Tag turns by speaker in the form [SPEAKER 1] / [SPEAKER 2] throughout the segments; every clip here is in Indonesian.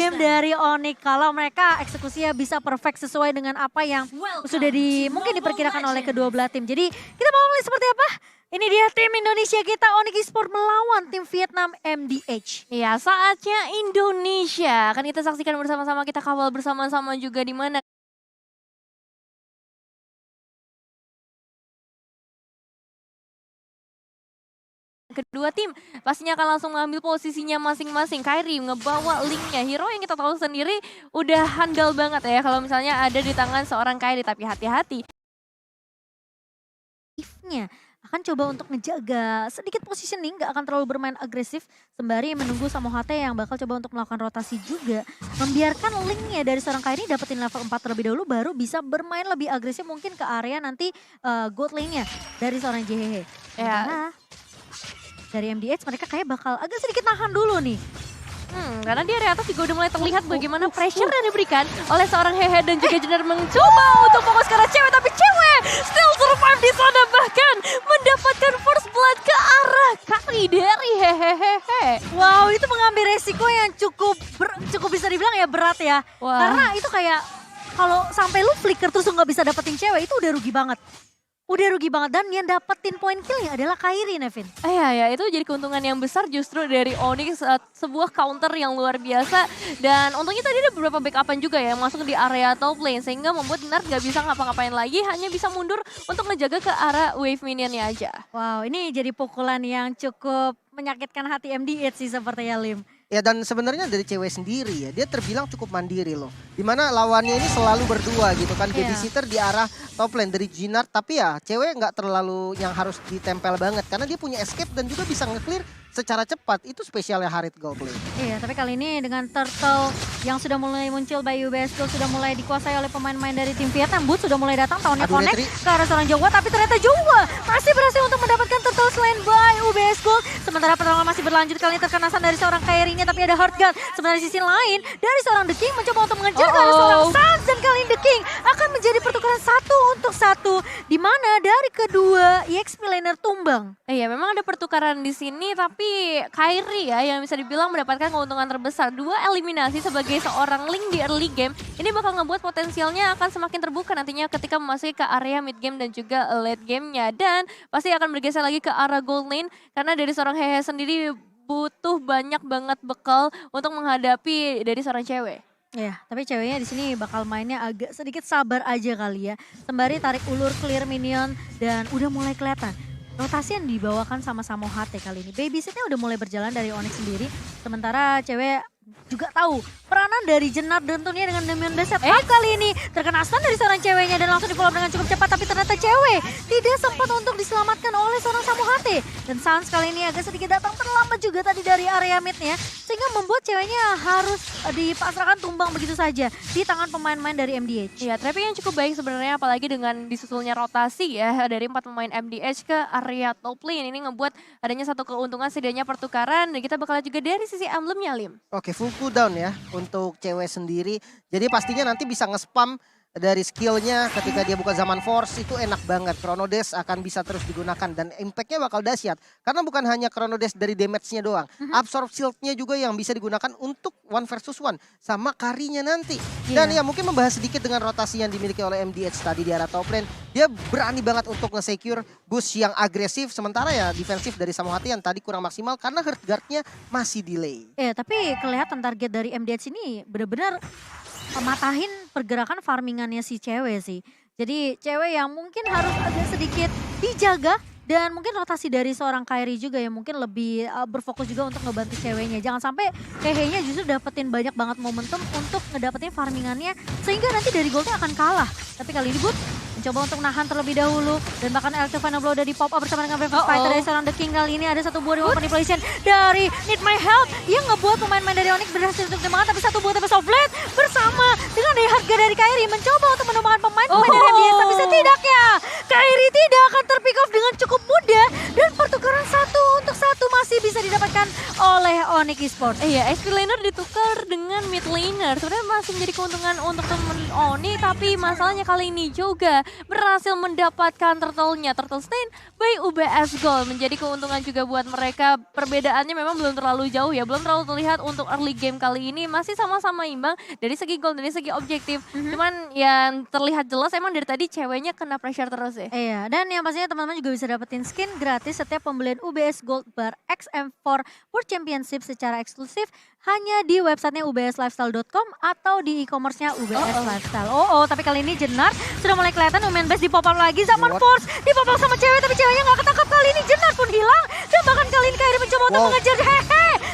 [SPEAKER 1] game dari Onyx. Kalau mereka eksekusinya bisa perfect sesuai dengan apa yang sudah mungkin diperkirakan oleh kedua belah tim. Jadi kita mau melihat seperti apa? Ini dia tim Indonesia kita Onyx Esports melawan tim Vietnam MDH.
[SPEAKER 2] Ya, saatnya Indonesia. Akan kita saksikan bersama-sama, kita kawal bersama-sama juga di mana kedua tim pastinya akan langsung mengambil posisinya masing-masing. Kyrie ngebawa linknya, hero yang kita tahu sendiri udah handal banget ya kalau misalnya ada di tangan seorang Kyrie. Tapi hati-hati.
[SPEAKER 1] Nya akan coba untuk ngejaga sedikit positioning, gak akan terlalu bermain agresif sembari menunggu Samohate yang bakal coba untuk melakukan rotasi juga. Membiarkan linknya dari seorang Kyrie dapetin level 4 terlebih dahulu baru bisa bermain lebih agresif mungkin ke area nanti gold lane-nya dari seorang JHH.
[SPEAKER 2] Ya.
[SPEAKER 1] Dari MDH mereka kayak bakal agak sedikit nahan dulu nih.
[SPEAKER 2] Karena di area atas juga udah mulai terlihat bagaimana pressure yang diberikan oleh seorang Hehe dan juga Jenar mencoba untuk fokus ke arah cewek, tapi cewek still survive di sana, bahkan mendapatkan first blood ke arah kaki dari Hehehe.
[SPEAKER 1] Wow, itu mengambil resiko yang cukup bisa dibilang ya berat ya.
[SPEAKER 2] Wah.
[SPEAKER 1] Karena itu kayak kalau sampai lu flicker terus lu nggak bisa dapetin cewek itu udah rugi banget. Dan yang dapetin poin killnya adalah Kyrie, Nevin.
[SPEAKER 2] Ya, itu jadi keuntungan yang besar justru dari Onyx, sebuah counter yang luar biasa. Dan untungnya tadi ada beberapa backupan juga ya masuk di area top lane, sehingga membuat Nard gak bisa ngapa-ngapain lagi, hanya bisa mundur untuk ngejaga ke arah wave minionnya aja.
[SPEAKER 1] Wow, ini jadi pukulan yang cukup menyakitkan hati MDH sih sepertinya, Lim.
[SPEAKER 3] Ya, dan sebenarnya dari cewek sendiri ya, dia terbilang cukup mandiri loh. Dimana lawannya ini selalu berdua gitu kan, babysitter di arah top lane dari Jinard. Tapi ya cewek nggak terlalu yang harus ditempel banget, karena dia punya escape dan juga bisa nge-clear secara cepat. Itu spesialnya Harit Goblin.
[SPEAKER 1] Iya, tapi kali ini dengan turtle yang sudah mulai muncul by UBS Gold sudah mulai dikuasai oleh pemain-pemain dari tim Vietnam. Boot sudah mulai datang, tahunnya connect ke arah seorang Jawa, tapi ternyata Jawa masih berhasil untuk mendapatkan turtle selain by UBS Gold. Sementara pertarungan masih berlanjut, kali ini terkenasan dari seorang Kyrie-nya, tapi ada Hard Guard. Sementara di sisi lain dari seorang The King mencoba untuk mengejar ke arah seorang Sans, dan kali ini The King akan menjadi pertukaran 1-1 di mana dari kedua EXP laner tumbang.
[SPEAKER 2] Iya, memang ada pertukaran di sini, tapi Kyrie ya yang bisa dibilang mendapatkan keuntungan terbesar. 2 eliminasi sebagai seorang Link di early game, ini bakal ngebuat potensialnya akan semakin terbuka nantinya ketika memasuki ke area mid game dan juga late game-nya. Dan pasti akan bergeser lagi ke arah gold lane, karena dari seorang Hehe sendiri butuh banyak banget bekal untuk menghadapi dari seorang cewek.
[SPEAKER 1] Ya, tapi ceweknya di sini bakal mainnya agak sedikit sabar aja kali ya. Sembari tarik ulur clear minion dan udah mulai kelihatan. Rotasi yang dibawakan sama Samohate kali ini. Babysitnya udah mulai berjalan dari Onyx sendiri. Sementara cewek juga tahu peranan dari Jenar dan tentunya dengan Damian Beset. Kali ini terkena stun dari seorang ceweknya dan langsung di-follow dengan cukup cepat. Tapi ternyata cewek tidak sempat untuk diselamatkan oleh seorang Samohate. Dan Sans kali ini agak sedikit datang terlambat juga tadi dari area mid-nya. Sehingga membuat ceweknya harus dipasrahkan tumbang begitu saja di tangan pemain-pemain dari MDH.
[SPEAKER 2] Ya, trapping yang cukup baik sebenarnya, apalagi dengan disusulnya rotasi ya dari 4 pemain MDH ke area top lane. Ini ngebuat adanya satu keuntungan setidaknya pertukaran, dan kita bakal juga dari sisi emblemnya, Lim.
[SPEAKER 3] Oke, full cooldown ya untuk cewek sendiri. Jadi pastinya nanti bisa nge-spam dari skillnya ketika dia buka zaman force, itu enak banget. Chrono Dash akan bisa terus digunakan dan impactnya bakal dahsyat. Karena bukan hanya Chrono Dash dari damage-nya doang. Absorb shield-nya juga yang bisa digunakan untuk 1 versus 1 sama carry-nya nanti. Dan ya mungkin membahas sedikit dengan rotasi yang dimiliki oleh MDH tadi di arah top lane. Dia berani banget untuk nge-secure boost yang agresif. Sementara ya defensif dari Samohate yang tadi kurang maksimal karena hurt guard-nya masih delay.
[SPEAKER 1] Ya, tapi kelihatan target dari MDH ini benar-benar matahin pergerakan farmingannya si cewek sih. Jadi cewek yang mungkin harus agak sedikit dijaga. Dan mungkin rotasi dari seorang Kyrie juga yang mungkin lebih berfokus juga untuk ngebantu ceweknya. Jangan sampai Hehe-nya justru dapetin banyak banget momentum untuk ngedapetin farmingannya. Sehingga nanti dari goldnya akan kalah. Tapi kali ini Boot mencoba untuk nahan terlebih dahulu. Dan bahkan Electro Final Blow udah di pop up bersama dengan Brave Fighter dari seorang The King. Kali ini ada satu buah remote manipulation dari Need My Help. Yang ngebuat pemain-pemain dari Onyx berhasil untuk dimakan. Tapi satu buah Tempest of Blade bersama dengan harga dari Kyrie. Mencoba untuk menumbangkan pemain-pemain dari MDH. Tapi setidaknya Kyrie tidak akan terpick off dengan cukup mudah. Dan pertukaran 1-1 masih bisa didapatkan oleh Onyx Esports.
[SPEAKER 2] Iya, XP laner ditukar dengan dengan mid laner. Sebenarnya masih menjadi keuntungan untuk teman Oni, tapi masalahnya kali ini juga berhasil mendapatkan turtle-nya. Turtle Stain by UBS Gold menjadi keuntungan juga buat mereka. Perbedaannya memang belum terlalu jauh ya, belum terlalu terlihat untuk early game kali ini. Masih sama-sama imbang dari segi gold, dari segi objektif. Cuman yang terlihat jelas emang dari tadi ceweknya kena pressure terus ya.
[SPEAKER 1] Iya, dan yang pastinya teman-teman juga bisa dapetin skin gratis setiap pembelian UBS Gold Bar XM4 World Championship secara eksklusif hanya di websitenya ubslifestyle.com atau di e-commerce-nya UBS Lifestyle. Tapi kali ini Jenar sudah mulai kelihatan Women Best di pop up lagi. Zaman Force di pop up sama cewek, tapi ceweknya nggak ketangkap kali ini. Jenar pun hilang dan bahkan kali ini Kairi mencoba untuk mengejar.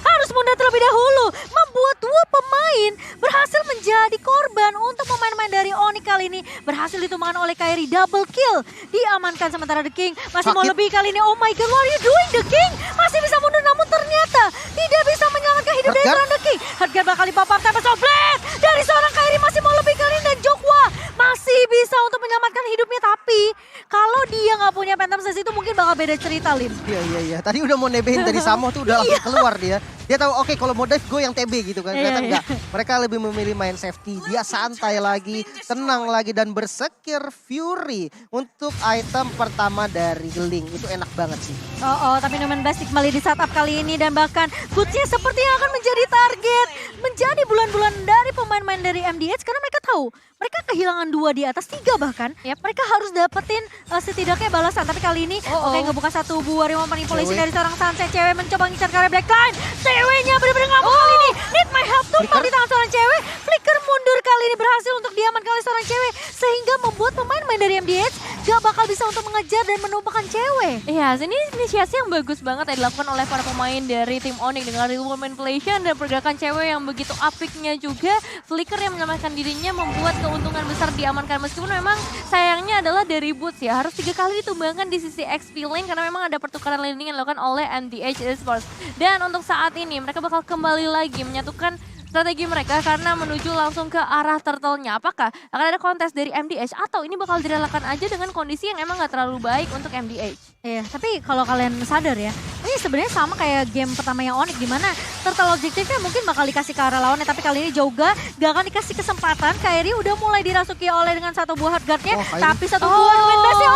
[SPEAKER 1] Harus mundur terlebih dahulu, membuat dua pemain berhasil menjadi korban untuk pemain-pemain dari Oni kali ini. Berhasil ditumbangkan oleh Kairi, double kill diamankan, sementara The King masih mau lebih kali ini. Oh my god, what are you doing The King? Masih bisa mundur namun ternyata tidak bisa menyelamatkan hidup dari seorang The King. Harga bakal di pop up Tempest of Blade dari seorang Kairi, masih mau lebih kali ini, dan Jokwa masih bisa untuk menyelamatkan hidupnya. Tapi kalau dia nggak punya Phantom Sense itu mungkin bakal beda cerita, Lim.
[SPEAKER 3] Iya. Tadi udah mau nebehin dari Samo tuh udah langsung keluar dia. Dia tahu oke, kalau mau dive gue yang TB gitu kan. Ternyata enggak. Mereka lebih memilih main safety. Dia santai lagi, tenang lagi, dan bersekir Fury untuk item pertama dari Link. Itu enak banget sih.
[SPEAKER 1] Tapi Numen Basic kembali di setup kali ini, dan bahkan Goods-nya sepertinya akan menjadi target. Menjadi bulan-bulan dari pemain-pemain dari MDH, karena mereka tahu mereka kehilangan 2 di atas 3 bahkan. Mereka harus dapetin setidaknya balasan. Tapi kali ini ngebuka satu buah remote manipulation dari seorang Sunset. Cewek mencoba ngincar karya Blackline. Ceweknya benar-benar nggak mau kali ini. Need my help tumpang di tangan seorang cewek. Flicker mundur kali ini, berhasil untuk diamankan oleh seorang cewek. Sehingga membuat pemain-pemain dari MDH gak bakal bisa untuk mengejar dan menumpahkan cewek.
[SPEAKER 2] Iya, ini inisiasi yang bagus banget yang dilakukan oleh para pemain dari tim Onyx dengan remote manipulation dan pergerakan cewek yang begitu apiknya juga. Flicker yang menyelamatkan dirinya membuat keuntungan besar diamankan, meskipun memang sayangnya adalah dari Boots ya, harus 3 kali ditumbangkan di sisi XP lane karena memang ada pertukaran laning yang dilakukan oleh MDH Esports. Dan untuk saat ini mereka bakal kembali lagi menyatukan strategi mereka karena menuju langsung ke arah turtle-nya. Apakah akan ada kontes dari MDH atau ini bakal direlakan aja dengan kondisi yang emang gak terlalu baik untuk MDH?
[SPEAKER 1] Iya, tapi kalau kalian sadar ya, ini sebenarnya sama kayak game pertamanya Onyx, di mana turtle objektifnya mungkin bakal dikasih ke arah lawannya, tapi kali ini Joga gak akan dikasih kesempatan. Kairi udah mulai dirasuki oleh dengan satu buah hard guard-nya, tapi satu buah Numen Base-nya.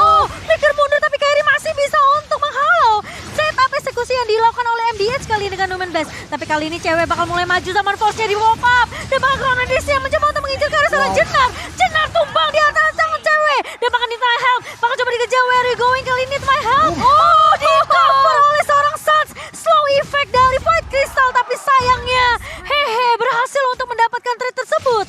[SPEAKER 1] Flicker mundur, tapi Kairi masih bisa untuk menghalau setup eksekusi yang dilakukan oleh MDH kali ini dengan Numen Base. Tapi kali ini cewek bakal mulai maju, zaman Force-nya di pop up, dan bakal Chronodis yang mencoba untuk mengincar ke arah seorang Jenar. Jenar tumbang di atas tangan cewek, dan bakal di my help, bakal coba dikejar. Where are you going kali ini? My help. Di cover oleh seorang Suns. Slow effect dari Fight Crystal, tapi sayangnya berhasil untuk mendapatkan trade tersebut.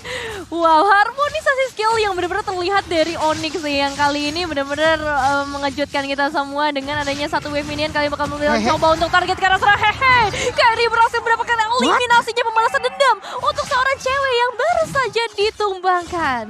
[SPEAKER 2] Wow, harmonisasi skill yang benar-benar terlihat dari Onyx sih, yang kali ini benar-benar mengejutkan kita semua dengan adanya satu wave minion. Kali bakal mencoba untuk target ke arah serang. Kairi berhasil mendapatkan eliminasinya, pembalasan dendam untuk seorang cewek yang baru saja ditumbangkan.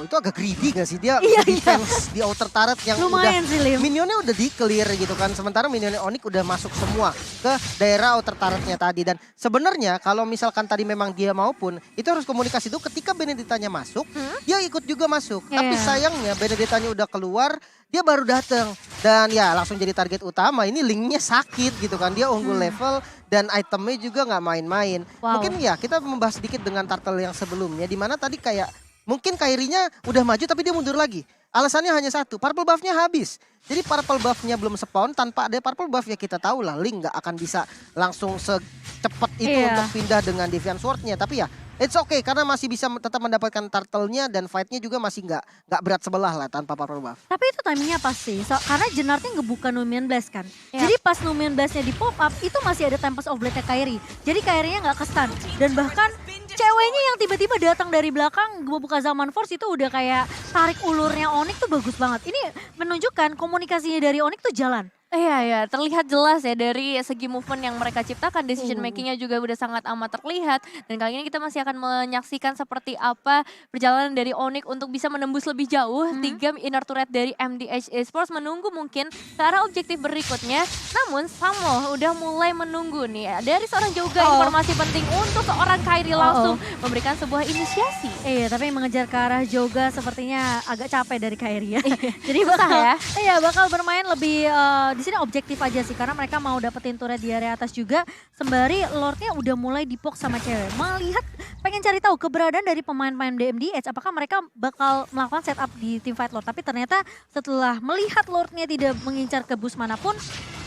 [SPEAKER 3] Itu agak greedy gak sih dia? Defense di outer turret yang
[SPEAKER 1] lumayan
[SPEAKER 3] udah
[SPEAKER 1] sih, Lim.
[SPEAKER 3] minionnya udah di clear gitu kan. Sementara minionnya Onyx udah masuk semua ke daerah outer turretnya tadi. Dan sebenarnya kalau misalkan tadi memang dia maupun itu harus komunikasi tuh ketika Benedictanya masuk, dia ikut juga masuk. Tapi sayangnya Benedictanya udah keluar, dia baru datang dan ya langsung jadi target utama. Ini Linknya sakit gitu kan, dia unggul level dan itemnya juga nggak main-main. Mungkin ya kita membahas sedikit dengan Turtle yang sebelumnya, di mana tadi kayak mungkin Kairinya udah maju tapi dia mundur lagi. Alasannya hanya satu, purple buff-nya habis. Jadi purple buff-nya belum spawn, tanpa ada purple buff ya kita tahu lah Link nggak akan bisa langsung secepat itu untuk pindah dengan Deviant Sword-nya. Tapi ya it's okay karena masih bisa tetap mendapatkan turtle-nya dan fight-nya juga masih nggak berat sebelah lah tanpa purple buff.
[SPEAKER 1] Tapi itu timingnya pas sih, karena Jenarnya ngebuka Numian Blast kan. Jadi pas Numian Blast-nya di pop up itu masih ada Tempest of Blade-nya Kairi. Jadi Kairinya nggak ke-stun. Dan bahkan ceweknya yang tiba-tiba datang dari belakang ngebuka Zaman Force itu udah kayak tarik ulurnya Onyx tuh bagus banget. Ini menunjukkan komunikasinya dari Onyx tuh jalan.
[SPEAKER 2] Iya, terlihat jelas ya dari segi movement yang mereka ciptakan, decision makingnya juga udah sangat amat terlihat. Dan kali ini kita masih akan menyaksikan seperti apa perjalanan dari Onyx untuk bisa menembus lebih jauh. 3 inner turret dari MDH Esports menunggu mungkin ke arah objektif berikutnya. Namun Samo udah mulai menunggu nih dari seorang juga informasi penting untuk seorang Kairi langsung memberikan sebuah inisiasi.
[SPEAKER 1] Iya, tapi mengejar ke arah Joga sepertinya agak capek dari Kairi ya. Jadi
[SPEAKER 2] Susah
[SPEAKER 1] bakal
[SPEAKER 2] ya?
[SPEAKER 1] Iya, bakal bermain lebih di sini objektif aja sih karena mereka mau dapetin turret di area atas juga. Sembari Lordnya udah mulai dipok sama cewek. Melihat pengen cari tahu keberadaan dari pemain-pemain DMDH apakah mereka bakal melakukan setup di teamfight Lord. Tapi ternyata setelah melihat Lordnya tidak mengincar ke boost manapun,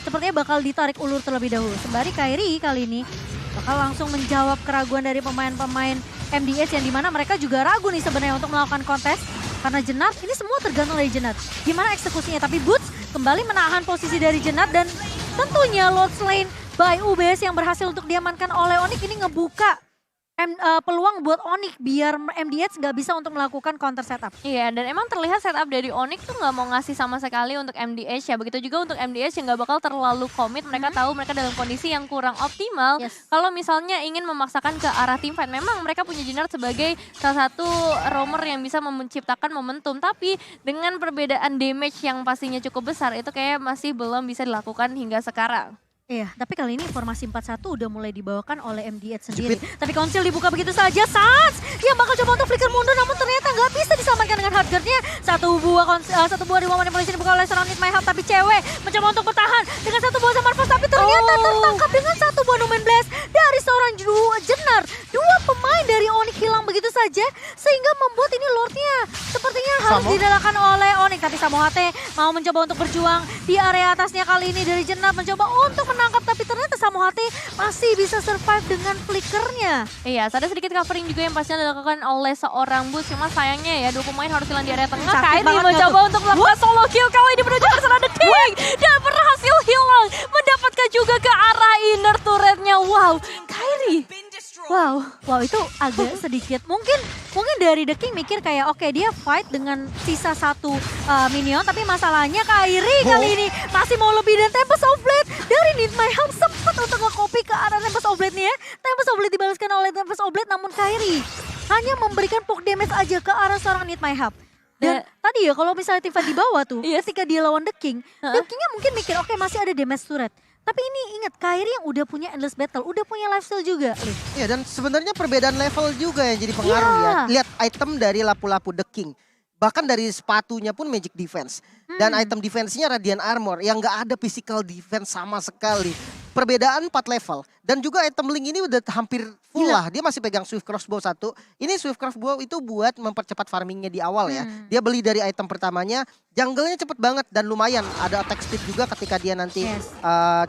[SPEAKER 1] sepertinya bakal ditarik ulur terlebih dahulu. Sembari Kairi kali ini bakal langsung menjawab keraguan dari pemain-pemain MDH yang dimana mereka juga ragu nih sebenarnya untuk melakukan kontes. Karena Jenat, ini semua tergantung dari Jenat. Gimana eksekusinya, tapi Boots kembali menahan posisi dari Jenat dan tentunya Lord Slain by UBS yang berhasil untuk diamankan oleh Onyx ini ngebuka peluang buat Onyx biar MDH nggak bisa untuk melakukan counter setup.
[SPEAKER 2] Iya, dan emang terlihat setup dari Onyx tuh nggak mau ngasih sama sekali untuk MDH ya. Begitu juga untuk MDH yang nggak bakal terlalu komit. Mereka tahu mereka dalam kondisi yang kurang optimal.
[SPEAKER 1] Yes.
[SPEAKER 2] Kalau misalnya ingin memaksakan ke arah teamfight, memang mereka punya Jenard sebagai salah satu roamer yang bisa menciptakan momentum. Tapi dengan perbedaan damage yang pastinya cukup besar, itu kayak masih belum bisa dilakukan hingga sekarang.
[SPEAKER 1] Iya, tapi kali ini formasi 4-1 udah mulai dibawakan oleh MDH sendiri. Tapi konsil dibuka begitu saja, Sans yang bakal coba untuk flicker mundur namun ternyata nggak bisa diselamatkan dengan hardguard-nya. Satu buah reward manipulasi dibuka oleh seorang Need My Help, tapi cewek mencoba untuk bertahan dengan satu buah Summer Force, tapi ternyata tertangkap dengan satu buah Numen Blast dari seorang Jenard. Dua pemain dari Onyx hilang begitu saja, sehingga membuat ini Lordnya sepertinya harus direlakan oleh Onyx. Tapi Samohate mau mencoba untuk berjuang di area atasnya kali ini dari Jenard mencoba untuk menangkap, tapi ternyata Samohate masih bisa survive dengan flickernya.
[SPEAKER 2] Iya, ada sedikit covering juga yang pastinya dilakukan oleh seorang Boots. Cuma sayangnya ya, dua pemain harus hilang di area tengah.
[SPEAKER 1] Sakit
[SPEAKER 2] Kairi
[SPEAKER 1] banget
[SPEAKER 2] mencoba untuk melakukan solo kill kali ini menuju ke sana The King. Dan berhasil hilang, mendapatkan juga ke arah inner turretnya. Wow, Kairi.
[SPEAKER 1] Wow itu agak sedikit mungkin dari The King mikir kayak oke, dia fight dengan sisa satu minion, tapi masalahnya Kairi kali ini masih mau lebih dan Tempest of Blade dari Need My Help sempat untuk nge-copy ke arah Tempest of Blade nih ya. Tempest of Blade dibalaskan oleh Tempest of Blade, namun Kairi hanya memberikan poke damage aja ke arah seorang Need My Help. Dan tadi ya kalau misalnya Tifa di bawah tuh, ketika dia lawan The Kingnya mungkin mikir oke, masih ada damage turret. Tapi ini ingat, Kairi yang udah punya endless battle, udah punya lifesteal juga.
[SPEAKER 3] Iya, dan sebenarnya perbedaan level juga yang jadi pengaruh ya. Lihat item dari lapu-lapu The King. Bahkan dari sepatunya pun Magic Defense. Dan item defense-nya Radiant Armor yang nggak ada physical defense sama sekali. Perbedaan 4 level. Dan juga item Link ini udah hampir full lah. Dia masih pegang Swift Crossbow 1. Ini Swift Crossbow itu buat mempercepat farmingnya di awal ya. Dia beli dari item pertamanya. Jungle-nya cepet banget dan lumayan. Ada attack speed juga ketika dia nanti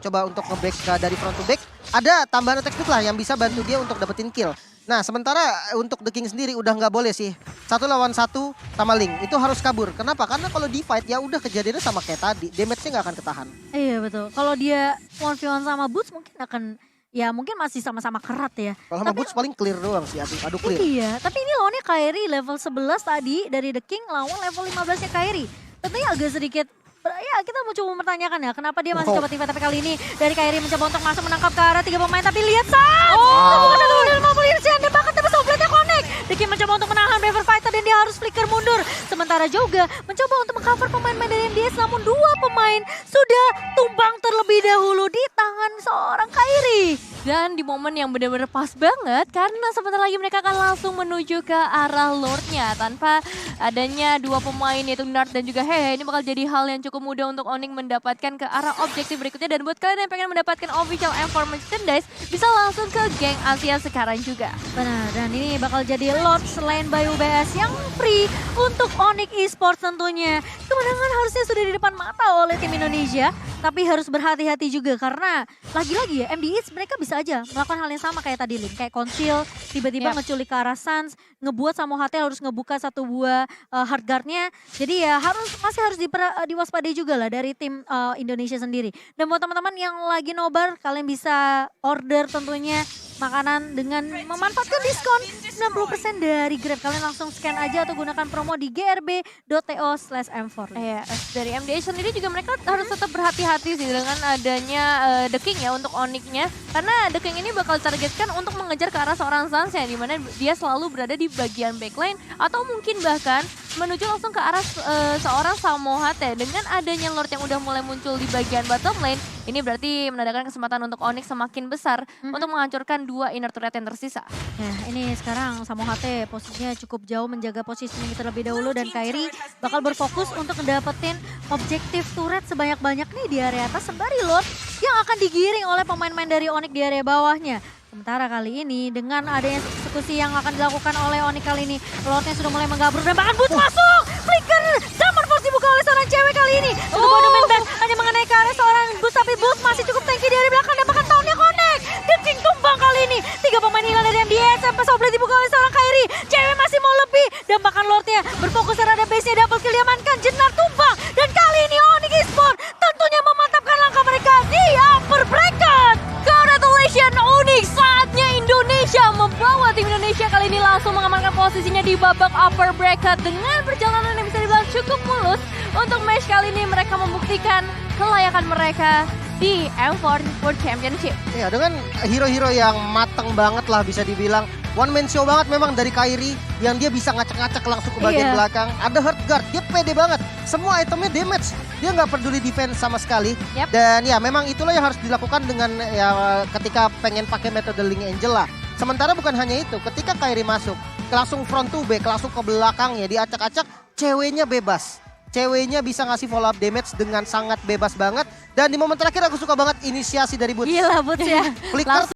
[SPEAKER 3] coba untuk nge-break dari front to back. Ada tambahan attack speed lah yang bisa bantu dia untuk dapetin kill. Nah, sementara untuk The King sendiri udah nggak boleh sih. 1 lawan 1 sama Link. Itu harus kabur. Kenapa? Karena kalau di fight ya udah kejadiannya sama kayak tadi. Damage-nya nggak akan ketahan.
[SPEAKER 1] Iya betul. Kalau dia 1v1 sama Boots mungkin akan, ya mungkin masih sama-sama kerat ya.
[SPEAKER 3] Kalau sama Boots paling clear doang sih. Adu clear.
[SPEAKER 1] Iya, tapi ini lawannya Kairi level 11 tadi dari The King lawan level 15-nya Kairi. Tentunya agak sedikit, ya kita mau coba mempertanyakan ya kenapa dia masih coba tim, tapi kali ini dari Kairi mencoba untuk masuk menangkap ke arah 3 pemain, tapi lihat saat bukan 150 Irsian dan bahkan Tempest of Blade-nya connect. The King mencoba untuk menahan Braver Fighter dan dia harus flicker mundur. Sementara juga mencoba untuk mengcover pemain-pemain dari MDS, namun 2 pemain sudah tumbang terlebih dahulu di tangan seorang Kairi.
[SPEAKER 2] Dan di momen yang benar-benar pas banget karena sebentar lagi mereka akan langsung menuju ke arah Lordnya. Tanpa adanya 2 pemain yaitu Nard dan juga Hehe, ini bakal jadi hal yang cukup mudah untuk Onyx mendapatkan ke arah objektif berikutnya. Dan buat kalian yang pengen mendapatkan official M4 merchandise, bisa langsung ke geng Asia sekarang juga.
[SPEAKER 1] Benar, dan ini bakal jadi Lord Slain by UBS yang free untuk Onyx Esports tentunya. Kemenangan harusnya sudah di depan mata oleh tim Indonesia, tapi harus berhati-hati juga karena lagi-lagi ya MDH mereka bisa aja melakukan hal yang sama kayak tadi Lin, kayak conceal, tiba-tiba ngeculik ke arah Sans, ngebuat Samohate harus ngebuka 1 buah hard guard-nya. Jadi ya masih harus diwaspadai juga lah dari tim Indonesia sendiri. Dan buat teman-teman yang lagi nobar, kalian bisa order tentunya makanan dengan memanfaatkan diskon 90% dari Grab. Kalian langsung scan aja atau gunakan promo di grb.to/m4.
[SPEAKER 2] Iya, dari MDH sendiri juga mereka harus tetap berhati-hati sih dengan adanya The King ya untuk Onyx-nya. Karena The King ini bakal targetkan untuk mengejar ke arah seorang Sans yang dimana dia selalu berada di bagian backline atau mungkin bahkan menuju langsung ke arah seorang Samohate. Dengan adanya Lord yang udah mulai muncul di bagian bottom lane, ini berarti menandakan kesempatan untuk Onyx semakin besar untuk menghancurkan 2 inner turret yang tersisa.
[SPEAKER 1] Nah ini sekarang Samohate posisinya cukup jauh menjaga posisinya terlebih dahulu dan Kairi bakal berfokus untuk mendapatkan objektif turret sebanyak-banyak nih di area atas sembari Lord yang akan digiring oleh pemain-pemain dari Onyx di area bawahnya. Sementara kali ini dengan adanya eksekusi yang akan dilakukan oleh Onyx kali ini, Lordnya sudah mulai menggabruk dan bahkan Boots masuk. Flicker Zaman Force dibuka oleh seorang cewek kali ini. Untuk Bodoman Band hanya mengenai ke arah seorang Boots, tapi Boots masih cukup tanky di area belakang dan bahkan tahunnya connect. Dan King tumbang kali ini. 3 pemain hilang dari MDS, sampai Sobleh dibuka oleh seorang Kairi. Cewek masih mau lebih dan bahkan Lordnya berfokus terhadap base-nya, double kill diamankan, Jenar tumbang. Dan kali ini Onyx Esports tentunya memantapkan langkah mereka di upper bracket.
[SPEAKER 2] Congratulations Onyx, saatnya Indonesia membawa tim Indonesia kali ini langsung mengamankan posisinya di babak upper bracket dengan perjalanan yang bisa dibilang cukup mulus. Untuk match kali ini mereka membuktikan kelayakan mereka di M4 World Championship.
[SPEAKER 3] Ya dengan hero-hero yang mateng banget lah bisa dibilang. One man show banget memang dari Kairi yang dia bisa ngacak-ngacak langsung ke bagian belakang. Ada hard guard, dia pede banget. Semua itemnya damage, dia nggak peduli defense sama sekali. Dan ya memang itulah yang harus dilakukan dengan ya ketika pengen pakai metode Link Angel lah. Sementara bukan hanya itu, ketika Kairi masuk, langsung front to back, langsung ke belakangnya, diacak-acak, ceweknya bebas. Ceweknya bisa ngasih follow up damage dengan sangat bebas banget. Dan di momen terakhir aku suka banget inisiasi dari Boots.
[SPEAKER 1] Gila Boots ya.
[SPEAKER 3] Flicker